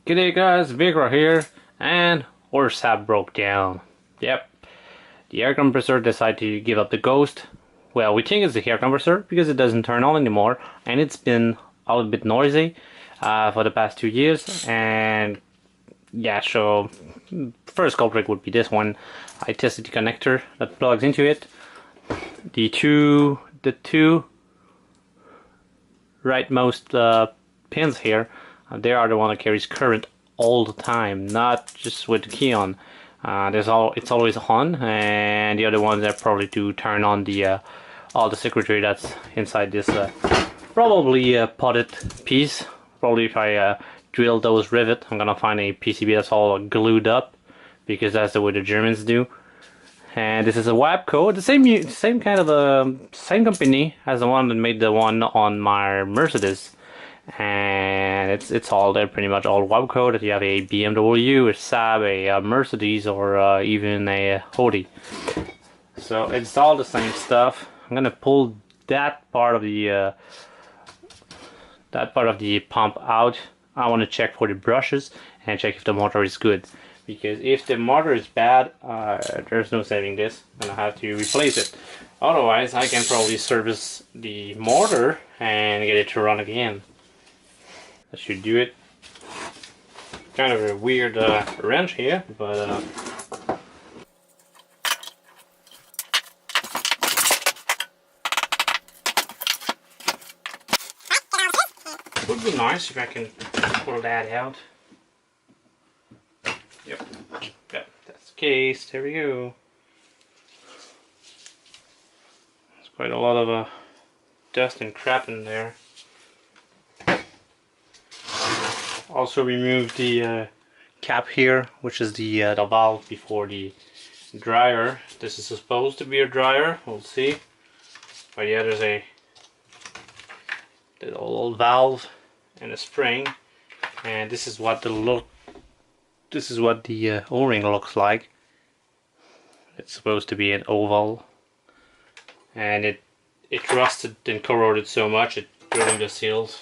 G'day guys, Vigor here, and our SAAB broke down. Yep, the air compressor decided to give up the ghost. Well, we think it's the air compressor because it doesn't turn on anymore, and it's been a little bit noisy for the past 2 years. And yeah, so first culprit would be this one. I tested the connector that plugs into it. The two rightmost pins here. They are the one that carries current all the time, not just with the key on. It's always on, and the other ones are probably to turn on the all the circuitry that's inside this probably potted piece. Probably if I drill those rivets, I'm gonna find a PCB that's all glued up, because that's the way the Germans do. And this is a Wabco, the same kind of same company as the one that made the one on my Mercedes. And it's all there, pretty much all Wabco. That you have a BMW, a SAAB, a Mercedes, or even a Audi. So it's all the same stuff. I'm gonna pull that part of the pump out. I want to check for the brushes and check if the motor is good. Because if the motor is bad, there's no saving this. I'm gonna have to replace it. Otherwise, I can probably service the motor and get it to run again. That should do it. Kind of a weird wrench here, but it would be nice if I can pull that out. Yep, that's the case. There we go. There's quite a lot of dust and crap in there. Also removed the cap here, which is the valve before the dryer. This is supposed to be a dryer, we'll see. But yeah, there's a little valve and a spring, and this is what the O-ring looks like. It's supposed to be an oval, and it rusted and corroded so much it ruined the seals.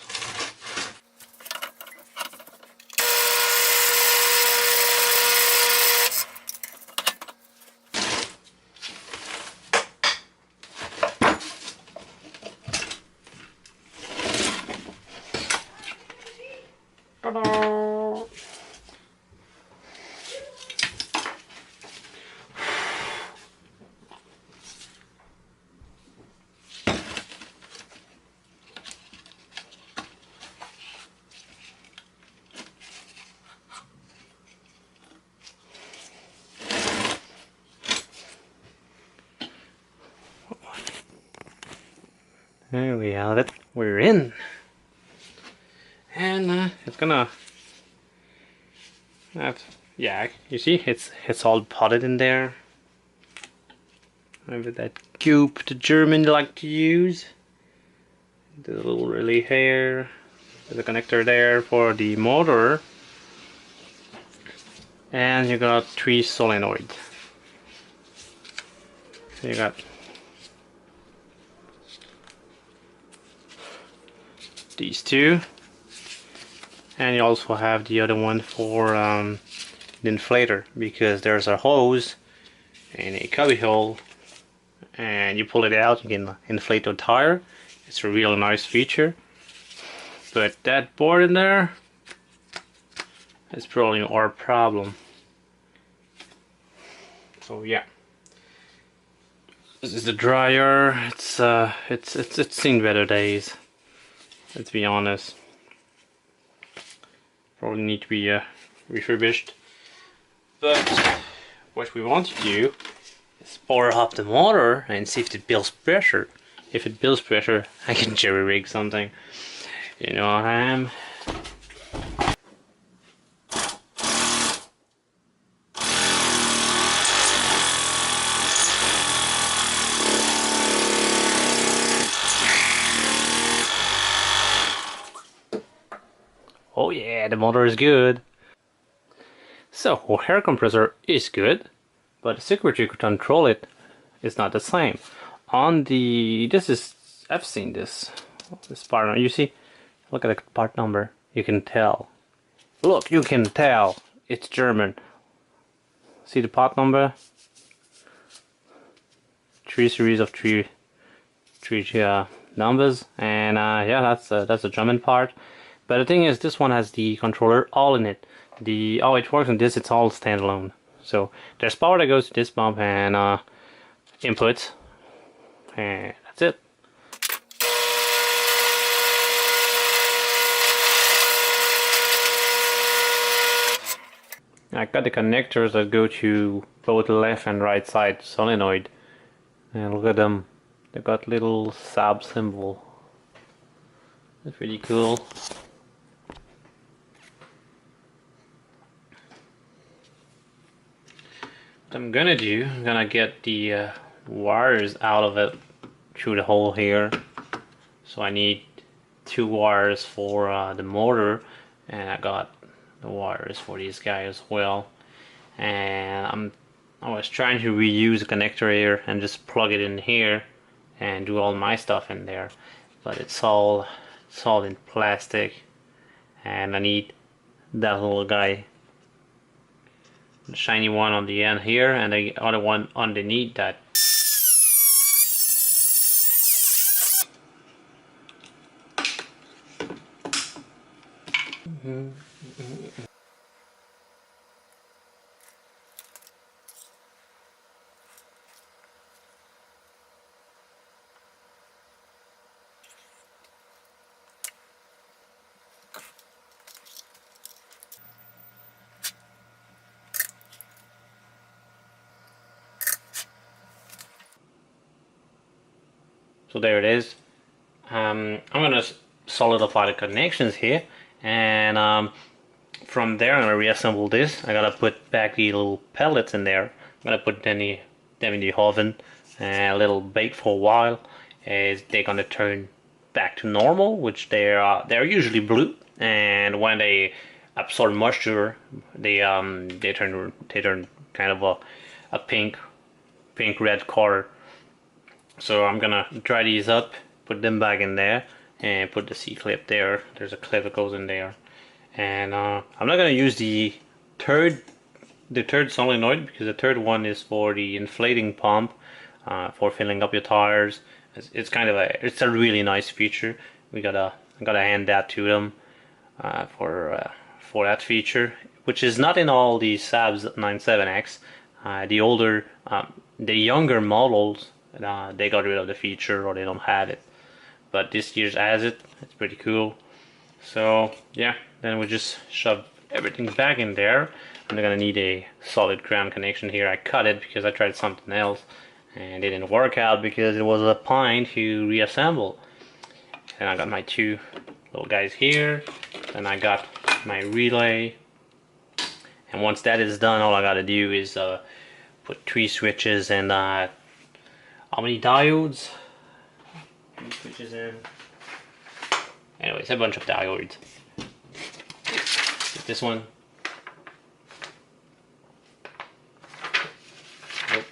There we have it. We're in, and it's gonna. Yeah, you see, it's all potted in there. Over that goop the Germans like to use. The little relay here. There's a connector there for the motor, and you got 3 solenoids. So you got these 2, and you also have the other one for the inflator, because there's a hose and a cubby hole, and you pull it out, you can inflate the tire. It's a real nice feature, but that board in there is probably our problem. So yeah, this is the dryer. It's seen better days. Let's be honest. Probably need to be refurbished. But what we want to do is power up the motor and see if it builds pressure. If it builds pressure, I can jerry rig something. You know what I am. Oh yeah, the motor is good. So, our air compressor is good, but the circuitry to control it is not the same. On the, I've seen this part, you see, look at the part number, you can tell Look, you can tell it's German. See the part number? 3 series of three numbers, and yeah, that's a German part. But the thing is, this one has the controller all in it. Oh, it works on this. It's all standalone. So there's power that goes to this pump and inputs, and that's it. I got the connectors that go to both left and right side solenoid, and look at them. They got little SAAB symbol. That's pretty cool. What I'm gonna do, I'm gonna get the wires out of it through the hole here. So I need 2 wires for the motor, and I got the wires for this guy as well. And I was trying to reuse the connector here and just plug it in here and do all my stuff in there, but it's all in plastic, and I need that little guy, the shiny one on the end here, and the other one underneath that. So there it is. I'm gonna solidify the connections here, and from there I'm gonna reassemble this. I gotta put back the little pellets in there. I'm gonna put them in the oven and a little bake for a while, as they're gonna turn back to normal, which they're usually blue, and when they absorb moisture, they turn kind of a pink red color. So I'm gonna dry these up, put them back in there, and put the C-clip there. There's a clip that goes in there, and I'm not gonna use the third solenoid, because the third one is for the inflating pump, for filling up your tires. It's kind of it's a really nice feature. I gotta hand that to them for that feature, which is not in all the SAAB's 97X. The younger models, they got rid of the feature, or they don't have it. But this year's has it. It's pretty cool. So yeah, then we just shove everything back in there. I'm gonna need a solid ground connection here. I cut it because I tried something else and it didn't work out because it was a pain to reassemble. And I got my 2 little guys here, and I got my relay. And once that is done, all I gotta do is put 3 switches and how many diodes? 3 switches in. Anyways, a bunch of diodes. Get this one. Nope.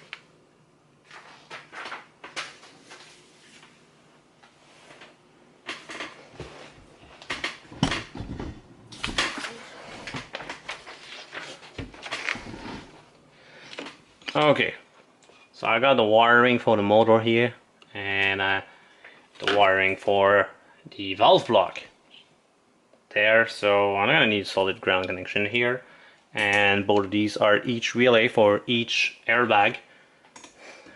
Okay. So I got the wiring for the motor here, and the wiring for the valve block there. So I'm gonna need solid ground connection here, and both of these are each relay for each airbag,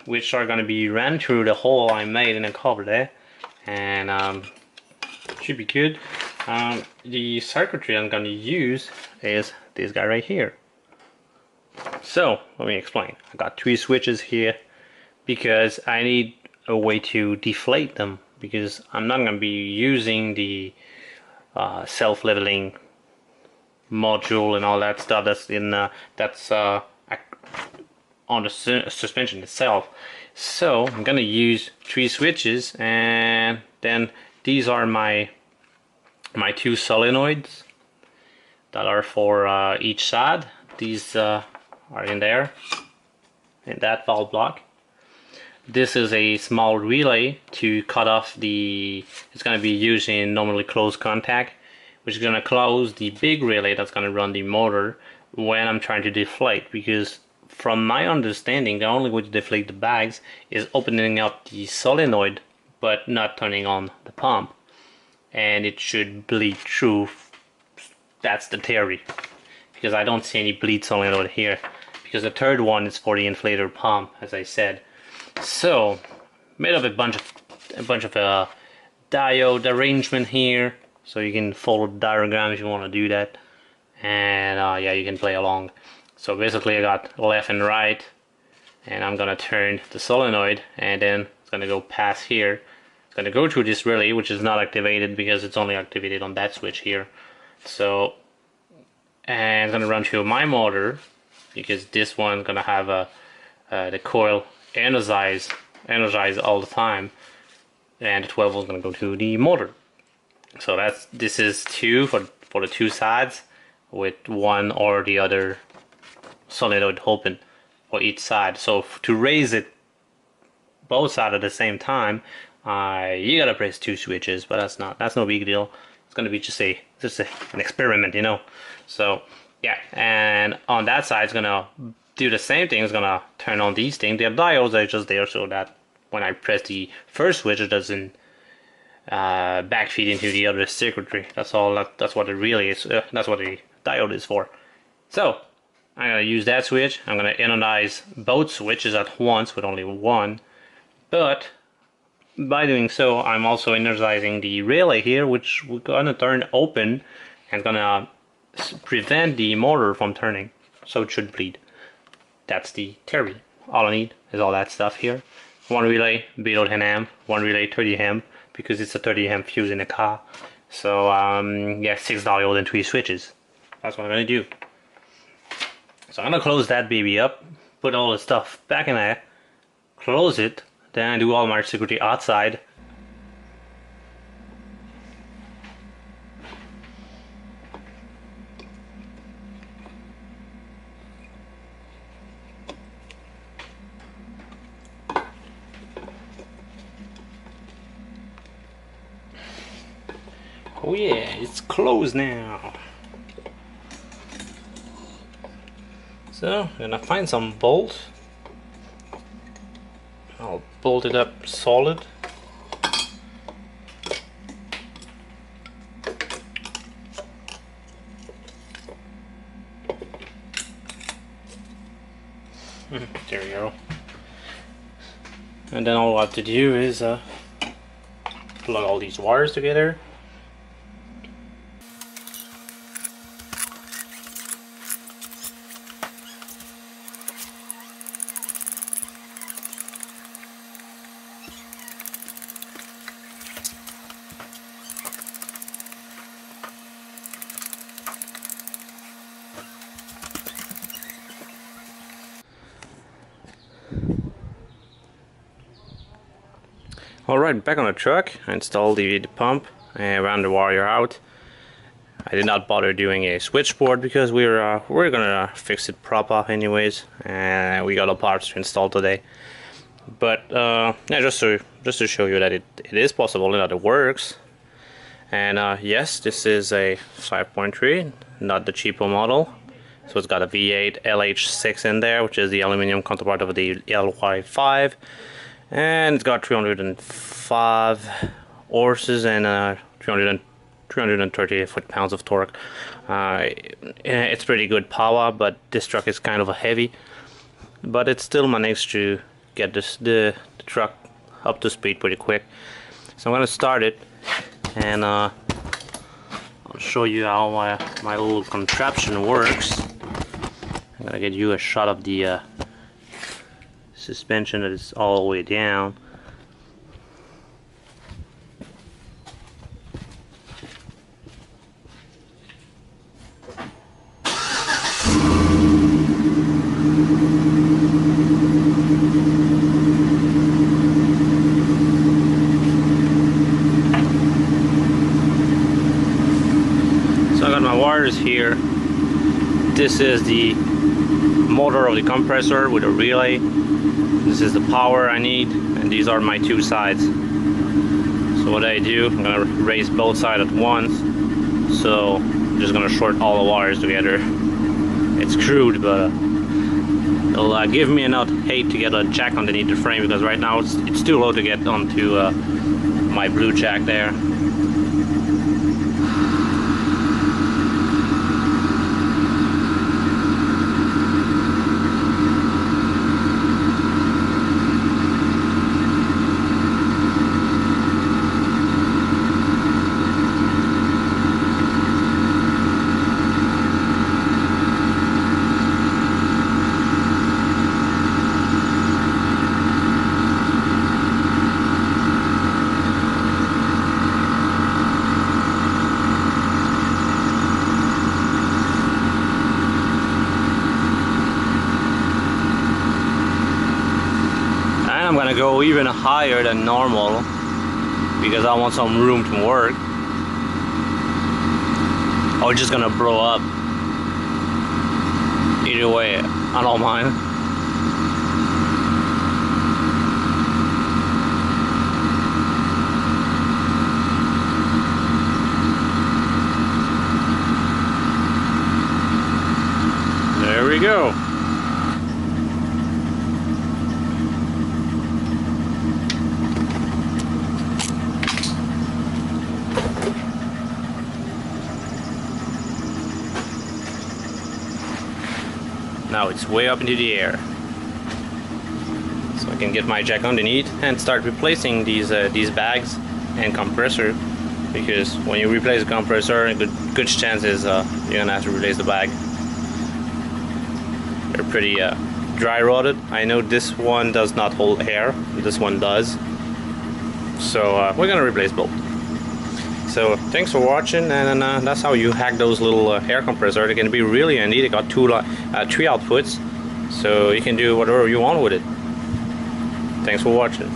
which are gonna be ran through the hole I made in the cover there, and should be good. The circuitry I'm gonna use is this guy right here. So let me explain. I got 3 switches here because I need a way to deflate them, because I'm not going to be using the self-leveling module and all that stuff that's on the suspension itself. So I'm going to use 3 switches, and then these are my 2 solenoids that are for each side. These are in there, in that valve block. This is a small relay to cut off it's going to be used in normally closed contact, which is gonna close the big relay that's gonna run the motor when I'm trying to deflate, because from my understanding the only way to deflate the bags is opening up the solenoid but not turning on the pump, and it should bleed through. That's the theory, because I don't see any bleed solenoid here, because the third one is for the inflator pump, as I said. So made up a bunch of diode arrangement here, so you can follow the diagram if you want to do that, and yeah, you can play along. So basically I got left and right, and I'm gonna turn the solenoid, and then it's gonna go past here. It's gonna go through this relay, which is not activated because it's only activated on that switch here. So, and it's gonna run through my motor, because this one's gonna have the coil energized all the time, and the 12 volt is gonna go to the motor. So this is two for the two sides, with one or the other solenoid open for each side. So to raise it both sides at the same time, you gotta press two switches, but that's no big deal. It's gonna be just an experiment, you know. So yeah, and on that side it's gonna do the same thing. It's gonna turn on these things. The diodes are just there so that when I press the first switch, it doesn't backfeed into the other circuitry. That's all. That's what it really is. That's what the diode is for. So I'm gonna use that switch. I'm gonna energize both switches at once with only one, but by doing so, I'm also energizing the relay here, which we're gonna turn open and gonna prevent the motor from turning, so it should bleed. That's the theory. All I need is all that stuff here. One relay below 10 amp, one relay 30 amp, because it's a 30 amp fuse in the car. So yeah, 6 diodes and 3 switches. That's what I'm gonna do. So I'm gonna close that baby up, put all the stuff back in there, close it, then do all my security outside. Oh yeah, it's closed now. So I'm gonna find some bolts. I'll bolt it up solid. There we go. And then all I have to do is plug all these wires together. Alright, back on the truck. I installed the pump and ran the wire out. I did not bother doing a switchboard because we're gonna fix it proper anyways, and we got the parts to install today. But yeah, just to show you that it is possible and that it works. And yes, this is a 5.3, not the cheaper model. So it's got a V8 LH6 in there, which is the aluminum counterpart of the LY5. And it's got 305 horses and 330 foot-pounds of torque. It's pretty good power, but this truck is kind of heavy. But it still managed to get the truck up to speed pretty quick. So I'm gonna start it, and I'll show you how my little contraption works. I'm gonna get you a shot of the suspension that is all the way down. So I got my wires here. This is the motor of the compressor with a relay. This is the power I need, and these are my two sides. So what I do, I'm gonna raise both sides at once, so I'm just gonna short all the wires together. It's crude, but it'll give me enough height to get a jack underneath the frame, because right now it's too low to get onto my blue jack there. I'm gonna go even higher than normal because I want some room to work. Or just gonna blow up. Either way, I don't mind. There we go. Now it's way up into the air, so I can get my jack underneath and start replacing these bags and compressor, because when you replace the compressor, a good chance is you're gonna have to replace the bag. They're pretty dry rotted. I know this one does not hold air, this one does, so we're gonna replace both. So thanks for watching, and that's how you hack those little air compressor. They can be really handy. They got three outputs, so you can do whatever you want with it. Thanks for watching.